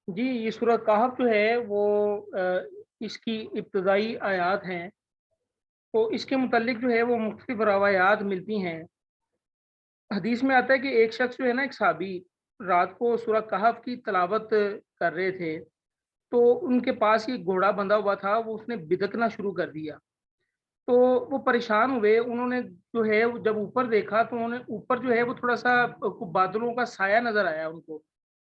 جی یہ سورہ کہف جو ہے وہ اس کی ابتدائی آیات ہیں، تو اس کے متعلق جو ہے وہ مختلف روایات ملتی ہیں۔ حدیث میں آتا ہے کہ ایک شخص جو ہے نا، ایک صحابی رات کو سورہ کہف کی تلاوت کر رہے تھے، تو ان کے پاس یہ گھوڑا بندھا ہوا تھا، وہ اس نے بدکنا شروع کر دیا۔ تو وہ پریشان ہوئے، انہوں نے جو ہے جب اوپر دیکھا تو انہوں نے اوپر جو ہے وہ تھوڑا سا بادلوں کا سایہ نظر آیا ان کو۔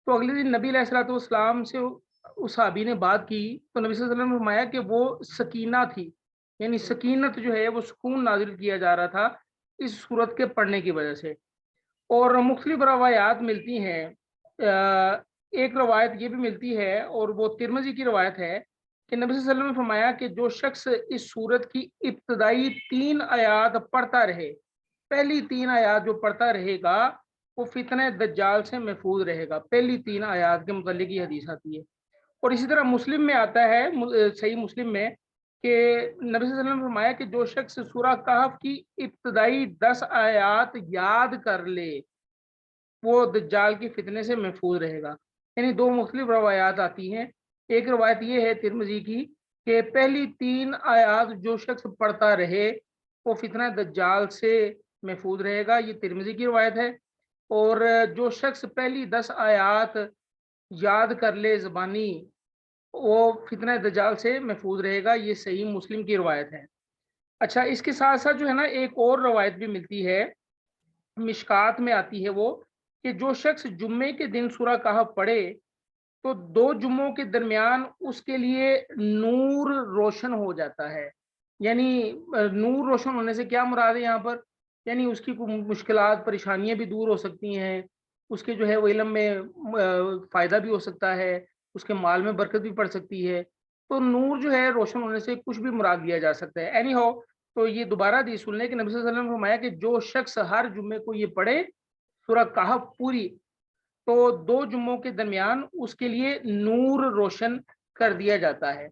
تو اگلے دن نبی علیہ الصلوۃ والسلام سے اس صحابی نے بات کی، تو نبی صلی اللہ علیہ وسلم نے فرمایا کہ وہ سکینہ تھی، یعنی سکینت جو ہے وہ سکون نازل کیا جا رہا تھا اس صورت کے پڑھنے کی وجہ سے۔ اور مختلف روایات ملتی ہیں، ایک روایت یہ بھی ملتی ہے اور وہ ترمذی کی روایت ہے کہ نبی صلی اللہ علیہ وسلم نے فرمایا کہ جو شخص اس صورت کی ابتدائی 3 آیات پڑھتا رہے، پہلی 3 آیات جو پڑھتا رہے گا وہ فتنہ دجال سے محفوظ رہے گا۔ پہلی 3 آیات کے متعلق یہ حدیث آتی ہے۔ اور اسی طرح مسلم میں آتا ہے، صحیح مسلم میں، کہ نبی صلی اللہ علیہ وسلم نے فرمایا کہ جو شخص سورہ کہف کی ابتدائی 10 آیات یاد کر لے وہ دجال کی فتنے سے محفوظ رہے گا۔ یعنی دو مختلف روایات آتی ہیں۔ ایک روایت یہ ہے ترمذی کی کہ پہلی 3 آیات جو شخص پڑھتا رہے وہ فتنہ دجال سے محفوظ رہے گا، یہ ترمذی کی روایت ہے۔ اور جو شخص پہلی 10 آیات یاد کر لے زبانی وہ فتنہ دجال سے محفوظ رہے گا، یہ صحیح مسلم کی روایت ہے۔ اچھا، اس کے ساتھ ساتھ جو ہے نا ایک اور روایت بھی ملتی ہے، مشکات میں آتی ہے وہ، کہ جو شخص جمعے کے دن سورہ کہف پڑھے تو 2 جمعوں کے درمیان اس کے لیے نور روشن ہو جاتا ہے۔ یعنی نور روشن ہونے سے کیا مراد ہے یہاں پر؟ یعنی اس کی کوئی مشکلات پریشانیاں بھی دور ہو سکتی ہیں، اس کے جو ہے وہ علم میں فائدہ بھی ہو سکتا ہے، اس کے مال میں برکت بھی پڑ سکتی ہے۔ تو نور جو ہے روشن ہونے سے کچھ بھی مراد لیا جا سکتا ہے۔ اینی ہو، تو یہ دوبارہ حدیث سن لیں کہ نبی صلی اللہ علیہ وسلم نے فرمایا کہ جو شخص ہر جمعے کو یہ پڑھے سورہ کہف پوری، تو 2 جمعوں کے درمیان اس کے لیے نور روشن کر دیا جاتا ہے۔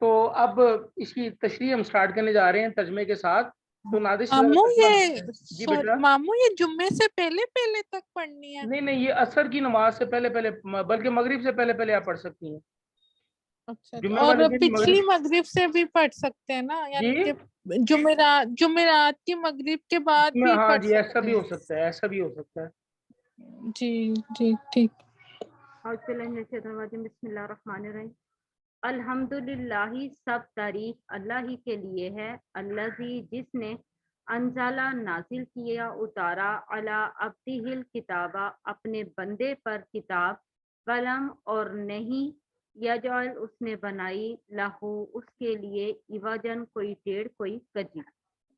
تو اب اس کی تشریح ہم سٹارٹ کرنے جا رہے ہیں ترجمے کے ساتھ۔ تو نادر سے ماموں یہ جی بیٹا، ماموں یہ جمعے سے پہلے پہلے تک پڑھنی ہے؟ نہیں نہیں، یہ عصر کی نماز سے پہلے پہلے، بلکہ مغرب سے پہلے پہلے آپ پڑھ سکتی ہیں، اچھا اچھا، جمعے اور والے دن پچھلی مغرب۔ مغرب سے بھی پڑھ سکتے ہیں نا، جی یعنی کہ جمعرات کی مغرب کے بعد بھی ہاں پڑھ جی، ایسا سکتے بھی ہیں؟ ہو سکتا ہے، ایسا بھی ہو سکتا ہے۔ جی جی ٹھیک۔ بسم اللہ الرحمن الرحیم۔ الحمد للہ، سب تعریف اللہ ہی کے لیے ہے، الذی جس نے انزلہ نازل کیا، اتارا، علی عبدہ الکتابہ اپنے بندے پر کتاب، ولم اور نہیں، یجعل اس نے بنائی، لہو اس کے لیے، عوجن کوئی ٹیڑھ کوئی کجی۔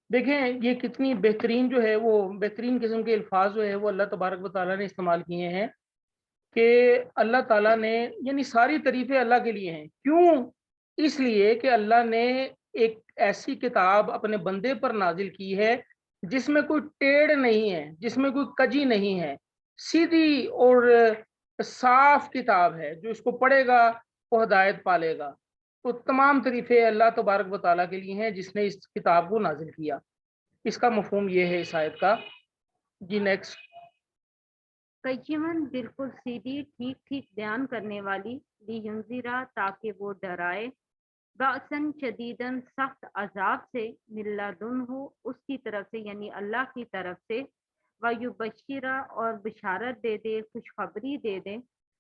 دیکھیں یہ کتنی بہترین جو ہے وہ بہترین قسم کے الفاظ جو ہے وہ اللہ تبارک و تعالیٰ نے استعمال کیے ہیں کہ اللہ تعالیٰ نے، یعنی ساری تعریفیں اللہ کے لیے ہیں۔ کیوں؟ اس لیے کہ اللہ نے ایک ایسی کتاب اپنے بندے پر نازل کی ہے جس میں کوئی ٹیڑھ نہیں ہے، جس میں کوئی کجی نہیں ہے، سیدھی اور صاف کتاب ہے، جو اس کو پڑھے گا وہ ہدایت پالے گا۔ تو تمام تعریفیں اللہ تبارک و تعالیٰ کے لیے ہیں جس نے اس کتاب کو نازل کیا۔ اس کا مفہوم یہ ہے اس آیت کا۔ جی نیکسٹ۔ قیمن بالکل سیدھی، ٹھیک ٹھیک بیان کرنے والی، لینذرا تاکہ وہ ڈرائے، بأسن شدیدن سخت عذاب سے، من لدنہ اس کی طرف سے یعنی اللہ کی طرف سے، ویبشرا اور بشارت دے دے، خوشخبری دے دے،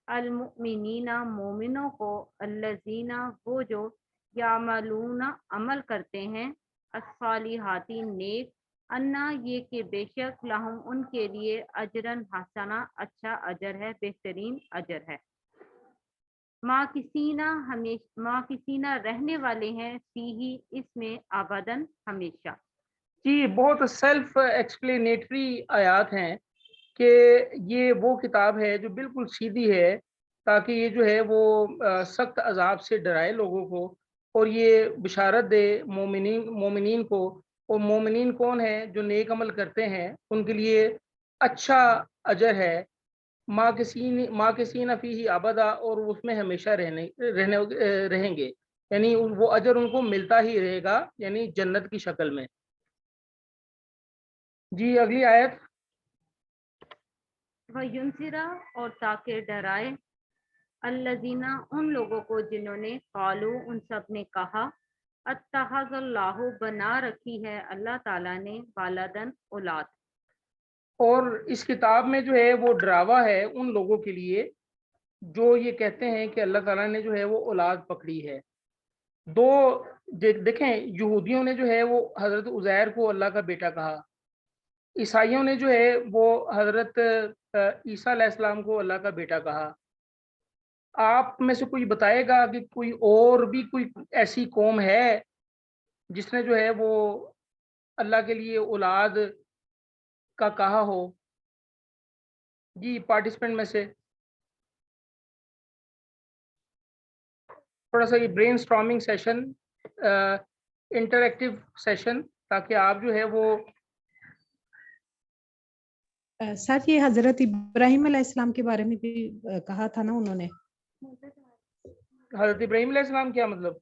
المؤمنین مومنوں کو، الذین وہ جو یعملون عمل کرتے ہیں، الصالحات نیک، انا یہ کہ بے شک لہم ان کے لیے اجرن حسنا اچھا اجر ہے، بہترین اجر ہے، ماں کسینا رہنے والے ہیں، فیہی اس میں، ابدن ہمیشہ۔ جی بہت سیلف ایکسپلینیٹری آیات ہیں کہ یہ وہ کتاب ہے جو بالکل سیدھی ہے، تاکہ یہ جو ہے وہ سخت عذاب سے ڈرائے لوگوں کو، اور یہ بشارت دے مومنین کو۔ اور مومنین کون ہیں؟ جو نیک عمل کرتے ہیں، ان کے لیے اچھا اجر ہے، ماں کسی نفی ہی ابدا، اور اس میں ہمیشہ رہیں گے، یعنی وہ اجر ان کو ملتا ہی رہے گا، یعنی جنت کی شکل میں۔ جی اگلی آیت۔ وَيُنذِرَ اور تاکہ ڈرائے، الذین ان لوگوں کو جنہوں نے قالو ان سب نے کہا اتخذ اللہ بنا رکھی ہے اللہ تعالیٰ نے والدن اولاد. اور اس کتاب میں جو ہے وہ ڈراوا ہے ان لوگوں کے لیے جو یہ کہتے ہیں کہ اللہ تعالیٰ نے جو ہے وہ اولاد پکڑی ہے. دو دیکھیں، یہودیوں نے جو ہے وہ حضرت عزیر کو اللہ کا بیٹا کہا، عیسائیوں نے جو ہے وہ حضرت عیسیٰ علیہ السلام کو اللہ کا بیٹا کہا. آپ میں سے کوئی بتائے گا کہ کوئی اور بھی کوئی ایسی قوم ہے جس نے جو ہے وہ اللہ کے لیے اولاد کا کہا ہو؟ جی پارٹیسپینٹ میں سے تھوڑا سا یہ brain storming session, interactive session, تاکہ آپ جو ہے وہ سر یہ حضرت ابراہیم علیہ السلام کے بارے میں بھی کہا تھا نا انہوں نے. حضرت ابراہیم علیہ السلام کیا مطلب؟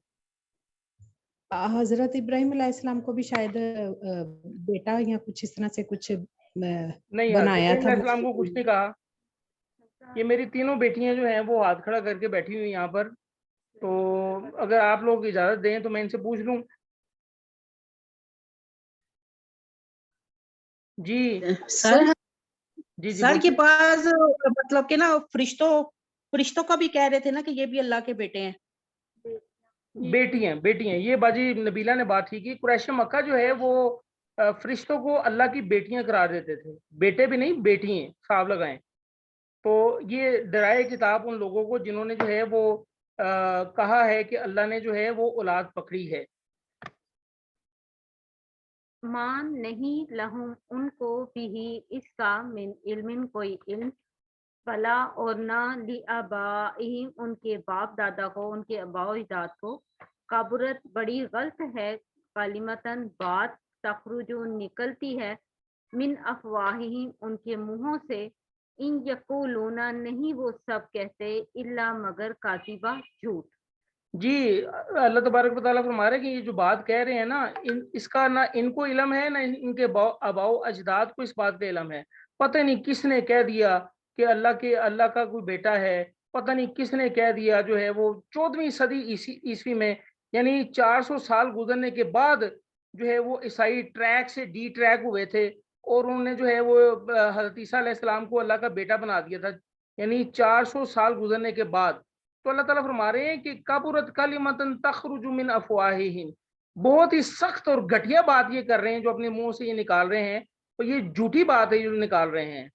حضرت ابراہیم علیہ السلام کو بھی شاید بیٹا یا کچھ اس طرح سے کچھ نہیں، حضرت بنایا ابراہیم تھا. علیہ السلام کو کچھ نہیں کہا. یہ میری تینوں بیٹیاں جو ہیں وہ ہاتھ کھڑا کر کے بیٹھی ہوئی یہاں پر، تو اگر آپ لوگ اجازت دیں تو میں ان سے پوچھ لوں. جی سر جی سر کے بولیے. پاس مطلب کہ نا فرشتوں کا بھی کہہ رہے تھے نا کہ یہ بھی اللہ کے بیٹے ہیں. بیٹی ہیں یہ باجی نبیلہ نے بات کی کہ قریش مکہ جو ہے وہ فرشتوں کو اللہ کی بیٹیاں قرار دیتے تھے، بیٹے بھی نہیں بیٹی ہیں، صاحب لگائیں. تو یہ ڈرائے کتاب ان لوگوں کو جنہوں نے جو ہے وہ کہا ہے کہ اللہ نے جو ہے وہ اولاد پکڑی ہے. مان نہیں لہم ان کو بھی اس کا من علم کوئی علم، فلا اور نہ لی آبائہم ان کے باپ دادا کو، ان کے آباء و اجداد کو، کبرت بڑی غلط ہے، کلمتاً بات تخرج نکلتی ہے، من افواہہم ان کے منہوں سے، ان یقولون نہیں وہ سب کہتے، الا مگر کاذبہ جھوٹ. جی اللہ تبارک و تعالیٰ فرما رہے ہیں کہ یہ جو بات کہہ رہے ہیں نا، اس کا نہ ان کو علم ہے نہ ان کے آباء و اجداد کو اس بات کا علم ہے. پتہ نہیں کس نے کہہ دیا کہ اللہ کا کوئی بیٹا ہے، پتہ نہیں کس نے کہہ دیا جو ہے وہ 14ویں صدی عیسوی میں، یعنی 400 سال گزرنے کے بعد جو ہے وہ عیسائی ٹریک سے ڈی ٹریک ہوئے تھے، اور انہوں نے جو ہے وہ حضرت عیسیٰ علیہ السلام کو اللہ کا بیٹا بنا دیا تھا، یعنی 400 سال گزرنے کے بعد. تو اللہ تعالیٰ فرما رہے ہیں کہ کبرت کلمتن تخرج من افواہہم، بہت ہی سخت اور گھٹیا بات یہ کر رہے ہیں جو اپنے منہ سے یہ نکال رہے ہیں، اور یہ جھوٹی بات ہے جو نکال رہے ہیں.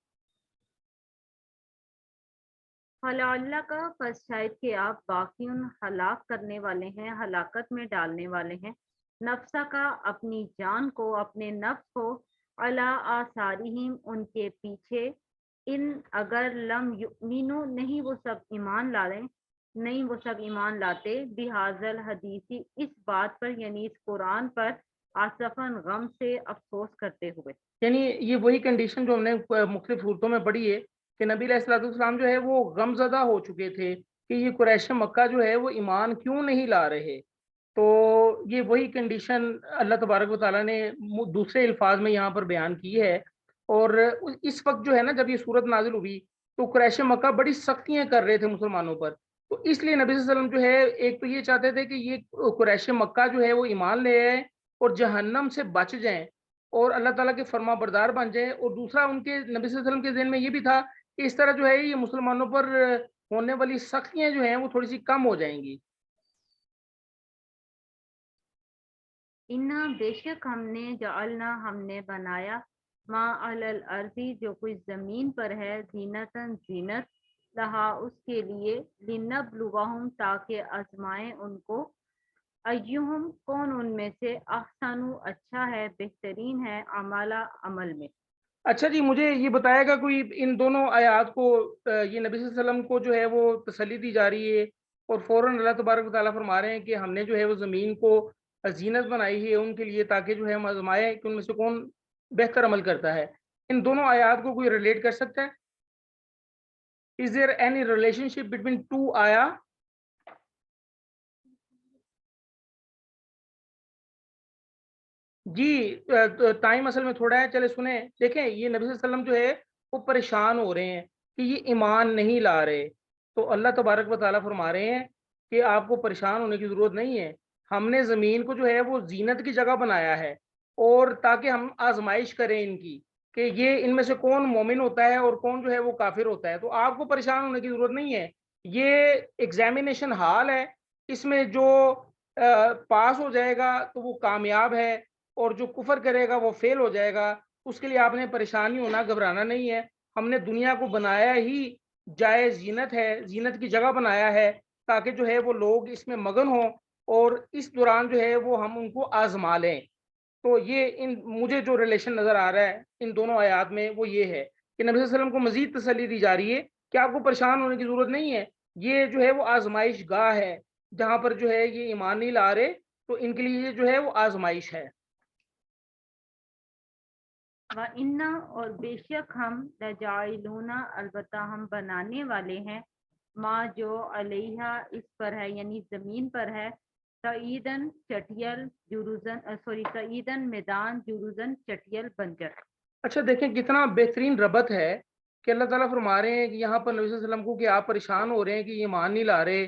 اللہ کا پس شاید کہ آپ باقیون ہلاک کرنے والے ہیں، ہلاکت میں ڈالنے والے ہیں، نفسہ کا اپنی جان کو، اپنے نفس کو، علی آثارہم ان کے پیچھے، ان اگر لم یؤمنو نہیں وہ سب ایمان لا نہیں وہ سب ایمان لاتے، بہذا الحدیث اس بات پر یعنی اس قرآن پر، آسفاً غم سے افسوس کرتے ہوئے. یعنی یہ وہی کنڈیشن جو ہم نے مختلف صورتوں میں پڑھی ہے کہ نبی علیہ الصلوۃ والسلام جو ہے وہ غم زدہ ہو چکے تھے کہ یہ قریش مکہ جو ہے وہ ایمان کیوں نہیں لا رہے. تو یہ وہی کنڈیشن اللہ تبارک و تعالیٰ نے دوسرے الفاظ میں یہاں پر بیان کی ہے. اور اس وقت جو ہے نا جب یہ صورت نازل ہوئی تو قریش مکہ بڑی سختیاں کر رہے تھے مسلمانوں پر، تو اس لیے نبی صلی اللہ علیہ وسلم جو ہے ایک تو یہ چاہتے تھے کہ یہ قریش مکہ جو ہے وہ ایمان لے آئے اور جہنم سے بچ جائیں اور اللہ تعالیٰ کے فرما بردار بن جائیں، اور دوسرا ان کے نبی صلی اللہ علیہ وسلم کے ذہن میں یہ بھی تھا کہ اس طرح جو ہے یہ مسلمانوں پر ہونے والی سختیاں جو ہیں وہ تھوڑی سی کم ہو جائیں گی. انا بے شک ہم نے جعلنا ہم نے بنایا، ما علی الارض جو کچھ زمین پر ہے، زینتاً زینت، لہا اس کے لیے، لنبلوہم تاکہ آزمائیں ان کو، ایہم کون ان میں سے، احسن اچھا ہے، بہترین ہے، عملا عمل میں. اچھا جی، مجھے یہ بتائے گا کوئی ان دونوں آیات کو یہ نبی صلی اللہ علیہ وسلم کو جو ہے وہ تسلی دی جا رہی ہے اور فوراً اللہ تبارک و تعالیٰ فرما رہے ہیں کہ ہم نے جو ہے وہ زمین کو زینت بنائی ہے ان کے لیے تاکہ جو ہے ہم آزمائے کہ ان میں سے کون بہتر عمل کرتا ہے. ان دونوں آیات کو کوئی ریلیٹ کر سکتا ہے؟ Is there any relationship between two آیا؟ جی ٹائم اصل میں تھوڑا ہے، چلے سنیں. دیکھیں یہ نبی صلی اللہ علیہ وسلم جو ہے وہ پریشان ہو رہے ہیں کہ یہ ایمان نہیں لا رہے، تو اللہ تبارک و تعالیٰ فرما رہے ہیں کہ آپ کو پریشان ہونے کی ضرورت نہیں ہے، ہم نے زمین کو جو ہے وہ زینت کی جگہ بنایا ہے، اور تاکہ ہم آزمائش کریں ان کی کہ یہ ان میں سے کون مومن ہوتا ہے اور کون جو ہے وہ کافر ہوتا ہے۔ تو آپ کو پریشان ہونے کی ضرورت نہیں ہے، یہ ایگزامینیشن ہال ہے، اس میں جو پاس ہو جائے گا تو وہ کامیاب ہے، اور جو کفر کرے گا وہ فیل ہو جائے گا۔ اس کے لیے آپ نے پریشان نہیں ہونا، گھبرانا نہیں ہے۔ ہم نے دنیا کو بنایا ہی جائے زینت ہے، زینت کی جگہ بنایا ہے تاکہ جو ہے وہ لوگ اس میں مگن ہوں، اور اس دوران جو ہے وہ ہم ان کو آزما لیں۔ تو یہ مجھے جو ریلیشن نظر آ رہا ہے ان دونوں آیات میں وہ یہ ہے کہ نبی صلی اللہ علیہ وسلم کو مزید تسلی دی جا رہی ہے کہ آپ کو پریشان ہونے کی ضرورت نہیں ہے، یہ جو ہے وہ آزمائش گاہ ہے جہاں پر جو ہے یہ ایمان نہیں لا رہے، تو ان کے لیے یہ جو ہے وہ آزمائش ہے۔ وَإِنَّا اور بے شک ہم لَجَاعِلُونَ البتہ ہم بنانے والے ہیں، ما جو علیہا اس پر ہے یعنی زمین پر ہے، سعیدن چٹیل سعیدن میدان جروزن چٹیل بنجر۔ اچھا دیکھیں کتنا بہترین ربط ہے کہ اللہ تعالیٰ فرما رہے ہیں کہ یہاں پر نبی صلی اللہ علیہ وسلم کو کہ آپ پریشان ہو رہے ہیں کہ یہ ایمان نہیں لا رہے،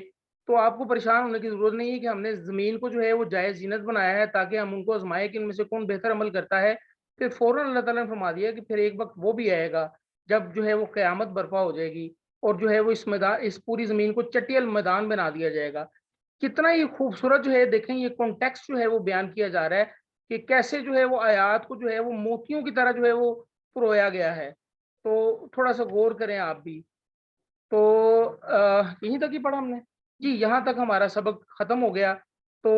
تو آپ کو پریشان ہونے کی ضرورت نہیں ہے کہ ہم نے زمین کو جو ہے وہ جائز زینت بنایا ہے تاکہ ہم ان کو آزمائیں کہ ان میں سے کون بہتر عمل کرتا ہے۔ پھر فوراً اللہ تعالیٰ نے فرما دیا کہ پھر ایک وقت وہ بھی آئے گا جب جو ہے وہ قیامت برپا ہو جائے گی، اور جو ہے وہ اس پوری زمین کو چٹیل میدان بنا دیا جائے گا۔ کتنا ہی خوبصورت جو ہے دیکھیں یہ کانٹیکسٹ جو ہے وہ بیان کیا جا رہا ہے کہ کیسے جو ہے وہ آیات کو جو ہے وہ موتیوں کی طرح جو ہے وہ پرویا گیا ہے۔ تو تھوڑا سا غور کریں آپ بھی۔ تو یہیں تک ہی پڑھا ہم نے جی، یہاں تک ہمارا سبق ختم ہو گیا۔ تو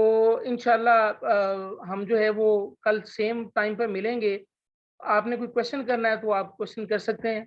انشاءاللہ ہم جو ہے وہ کل سیم ٹائم پر ملیں گے۔ آپ نے کوئی کوشچن کرنا ہے تو آپ کوشچن کر سکتے ہیں۔